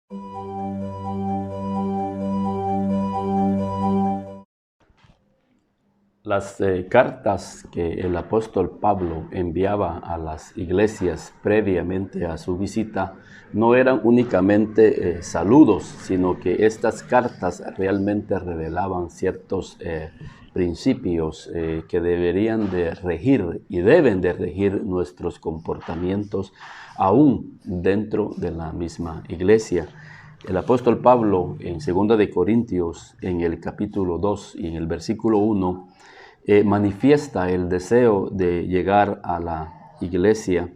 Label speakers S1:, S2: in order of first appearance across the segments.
S1: Las cartas que el apóstol Pablo enviaba a las iglesias previamente a su visita no eran únicamente saludos, sino que estas cartas realmente revelaban ciertos principios que deberían de regir y deben de regir nuestros comportamientos aún dentro de la misma iglesia. El apóstol Pablo en 2 de Corintios, en el capítulo 2 y en el versículo 1, manifiesta el deseo de llegar a la iglesia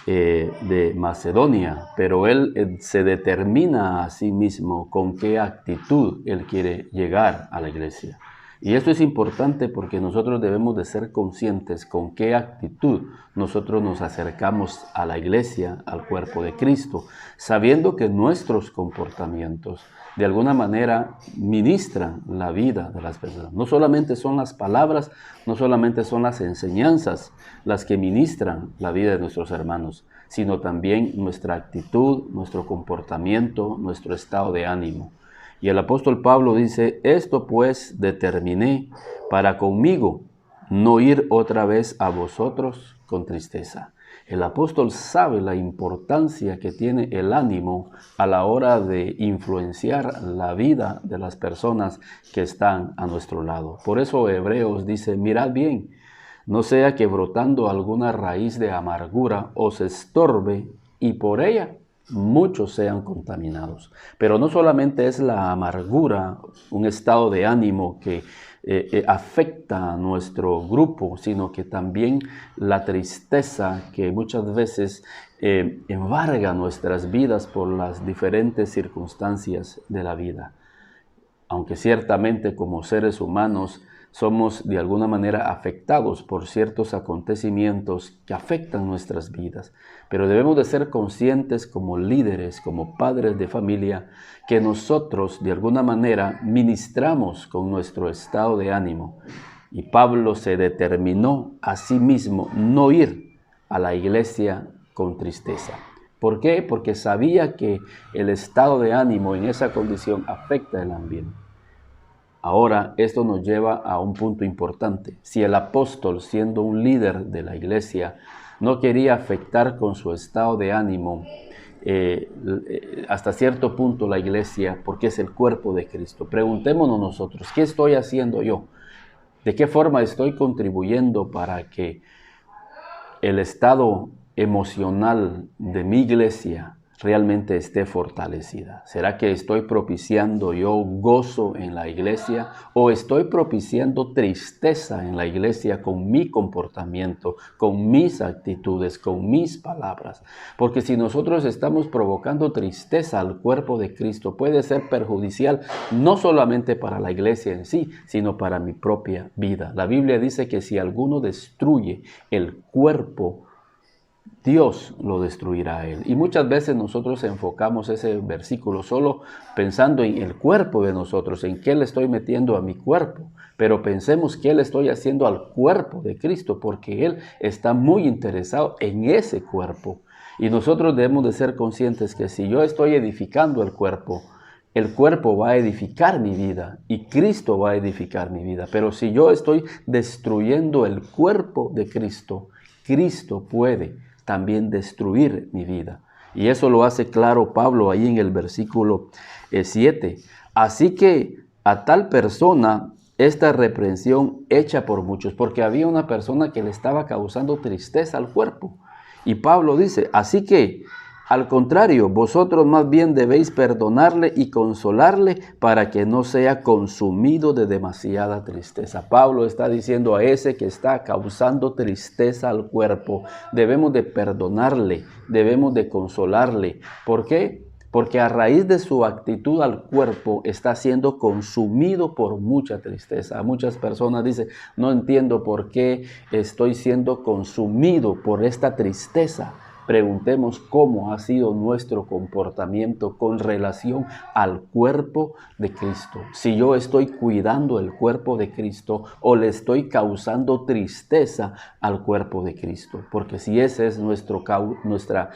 S1: de Macedonia, pero él se determina a sí mismo con qué actitud él quiere llegar a la iglesia. Y esto es importante porque nosotros debemos de ser conscientes con qué actitud nosotros nos acercamos a la iglesia, al cuerpo de Cristo, sabiendo que nuestros comportamientos de alguna manera ministran la vida de las personas. No solamente son las palabras, no solamente son las enseñanzas las que ministran la vida de nuestros hermanos, sino también nuestra actitud, nuestro comportamiento, nuestro estado de ánimo. Y el apóstol Pablo dice: esto pues determiné para conmigo no ir otra vez a vosotros con tristeza. El apóstol sabe la importancia que tiene el ánimo a la hora de influenciar la vida de las personas que están a nuestro lado. Por eso Hebreos dice: mirad bien, no sea que brotando alguna raíz de amargura os estorbe y por ella muchos sean contaminados. Pero no solamente es la amargura, un estado de ánimo que afecta a nuestro grupo, sino que también la tristeza que muchas veces embarga nuestras vidas por las diferentes circunstancias de la vida. Aunque ciertamente como seres humanos somos de alguna manera afectados por ciertos acontecimientos que afectan nuestras vidas, pero debemos de ser conscientes como líderes, como padres de familia, que nosotros de alguna manera ministramos con nuestro estado de ánimo. Y Pablo se determinó a sí mismo no ir a la iglesia con tristeza. ¿Por qué? Porque sabía que el estado de ánimo en esa condición afecta el ambiente. Ahora, esto nos lleva a un punto importante. Si el apóstol, siendo un líder de la iglesia, no quería afectar con su estado de ánimo hasta cierto punto la iglesia, porque es el cuerpo de Cristo, preguntémonos nosotros: ¿qué estoy haciendo yo? ¿De qué forma estoy contribuyendo para que el estado emocional de mi iglesia realmente esté fortalecida? ¿Será que estoy propiciando yo gozo en la iglesia o estoy propiciando tristeza en la iglesia con mi comportamiento, con mis actitudes, con mis palabras? Porque si nosotros estamos provocando tristeza al cuerpo de Cristo, puede ser perjudicial no solamente para la iglesia en sí, sino para mi propia vida. La Biblia dice que si alguno destruye el cuerpo, Dios lo destruirá a él. Y muchas veces nosotros enfocamos ese versículo solo pensando en el cuerpo de nosotros, en qué le estoy metiendo a mi cuerpo. Pero pensemos qué le estoy haciendo al cuerpo de Cristo, porque Él está muy interesado en ese cuerpo. Y nosotros debemos de ser conscientes que si yo estoy edificando el cuerpo va a edificar mi vida y Cristo va a edificar mi vida. Pero si yo estoy destruyendo el cuerpo de Cristo, Cristo puede también destruir mi vida. Y eso lo hace claro Pablo ahí en el versículo 7. Así que a tal persona esta reprensión hecha por muchos, porque había una persona que le estaba causando tristeza al cuerpo. Y Pablo dice: así que al contrario, vosotros más bien debéis perdonarle y consolarle para que no sea consumido de demasiada tristeza. Pablo está diciendo a ese que está causando tristeza al cuerpo: debemos de perdonarle, debemos de consolarle. ¿Por qué? Porque a raíz de su actitud al cuerpo está siendo consumido por mucha tristeza. Muchas personas dicen: no entiendo por qué estoy siendo consumido por esta tristeza. preguntemos cómo ha sido nuestro comportamiento con relación al cuerpo de Cristo. Si yo estoy cuidando el cuerpo de Cristo o le estoy causando tristeza al cuerpo de Cristo. Porque si esa es nuestra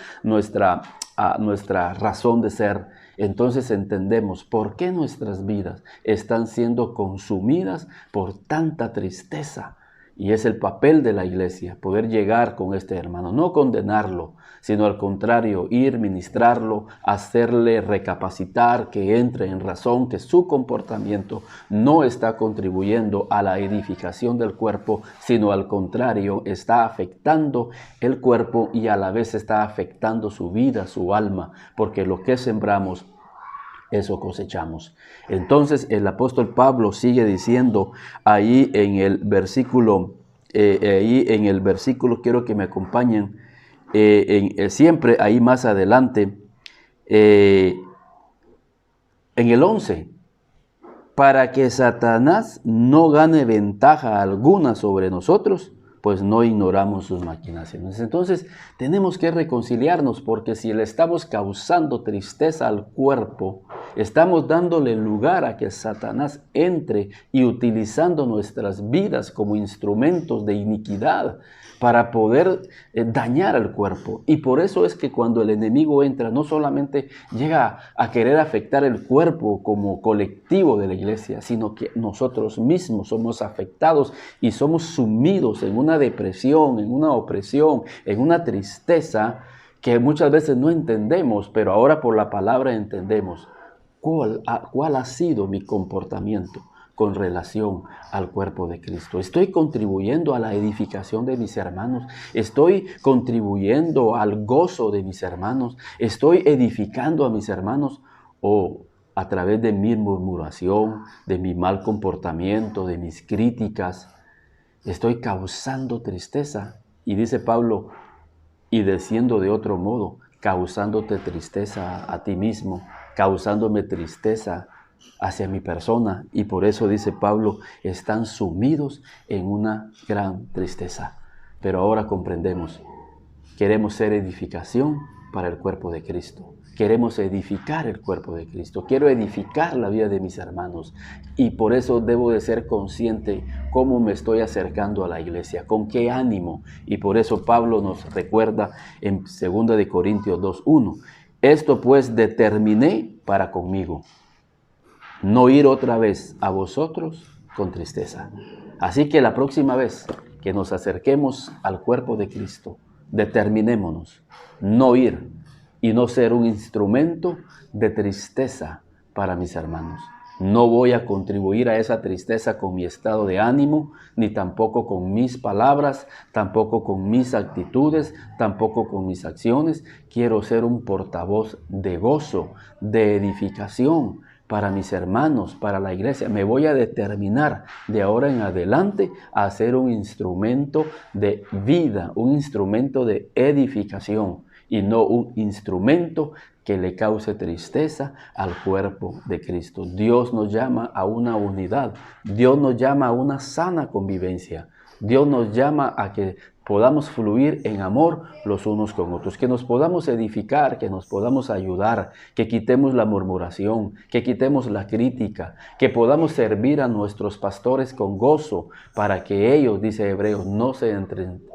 S1: razón de ser, entonces entendemos por qué nuestras vidas están siendo consumidas por tanta tristeza. Y es el papel de la iglesia, poder llegar con este hermano, no condenarlo, sino al contrario, ir, ministrarlo, hacerle recapacitar, que entre en razón, que su comportamiento no está contribuyendo a la edificación del cuerpo, sino al contrario, está afectando el cuerpo y a la vez está afectando su vida, su alma, porque lo que sembramos, eso cosechamos. Entonces el apóstol Pablo sigue diciendo ahí en el versículo, quiero que me acompañen, siempre ahí más adelante, en el 11, para que Satanás no gane ventaja alguna sobre nosotros, pues no ignoramos sus maquinaciones. Entonces tenemos que reconciliarnos, porque si le estamos causando tristeza al cuerpo, estamos dándole lugar a que Satanás entre y utilizando nuestras vidas como instrumentos de iniquidad para poder dañar al cuerpo. Y por eso es que cuando el enemigo entra, no solamente llega a querer afectar el cuerpo como colectivo de la iglesia, sino que nosotros mismos somos afectados y somos sumidos en una depresión, en una opresión, en una tristeza que muchas veces no entendemos, pero ahora por la palabra entendemos cuál ha sido mi comportamiento con relación al cuerpo de Cristo. ¿Estoy contribuyendo a la edificación de mis hermanos? ¿Estoy contribuyendo al gozo de mis hermanos? ¿Estoy edificando a mis hermanos? ¿O a través de mi murmuración, de mi mal comportamiento, de mis críticas, estoy causando tristeza? Y dice Pablo, y diciendo de otro modo, causándote tristeza a ti mismo, causándome tristeza hacia mi persona, y por eso dice Pablo, están sumidos en una gran tristeza. Pero ahora comprendemos, queremos ser edificación para el cuerpo de Cristo. Queremos edificar el cuerpo de Cristo. Quiero edificar la vida de mis hermanos. Y por eso debo de ser consciente cómo me estoy acercando a la iglesia, con qué ánimo. Y por eso Pablo nos recuerda en 2 de Corintios 2:1. Esto pues determiné para conmigo, no ir otra vez a vosotros con tristeza. Así que la próxima vez que nos acerquemos al cuerpo de Cristo, determinémonos no ir y no ser un instrumento de tristeza para mis hermanos. No voy a contribuir a esa tristeza con mi estado de ánimo, ni tampoco con mis palabras, tampoco con mis actitudes, tampoco con mis acciones. Quiero ser un portavoz de gozo, de edificación para mis hermanos, para la iglesia. Me voy a determinar de ahora en adelante a ser un instrumento de vida, un instrumento de edificación y no un instrumento que le cause tristeza al cuerpo de Cristo. Dios nos llama a una unidad, Dios nos llama a una sana convivencia, Dios nos llama a que podamos fluir en amor los unos con otros, que nos podamos edificar, que nos podamos ayudar, que quitemos la murmuración, que quitemos la crítica, que podamos servir a nuestros pastores con gozo para que ellos, dice Hebreos, no se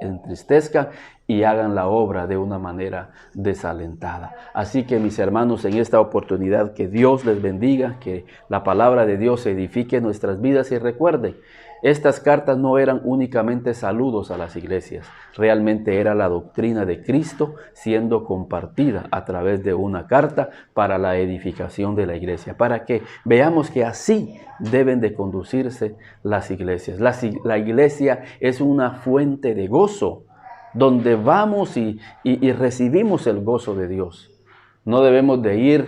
S1: entristezcan y hagan la obra de una manera desalentada. Así que mis hermanos, en esta oportunidad, que Dios les bendiga, que la palabra de Dios edifique nuestras vidas y recuerde, estas cartas no eran únicamente saludos a las iglesias, realmente era la doctrina de Cristo siendo compartida a través de una carta para la edificación de la iglesia, para que veamos que así deben de conducirse las iglesias. La iglesia es una fuente de gozo, donde vamos y recibimos el gozo de Dios. No debemos de ir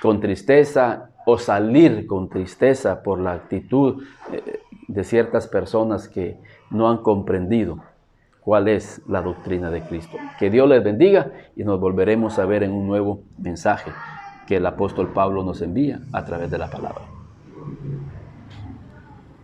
S1: con tristeza o salir con tristeza por la actitud de ciertas personas que no han comprendido cuál es la doctrina de Cristo. Que Dios les bendiga y nos volveremos a ver en un nuevo mensaje que el apóstol Pablo nos envía a través de la palabra.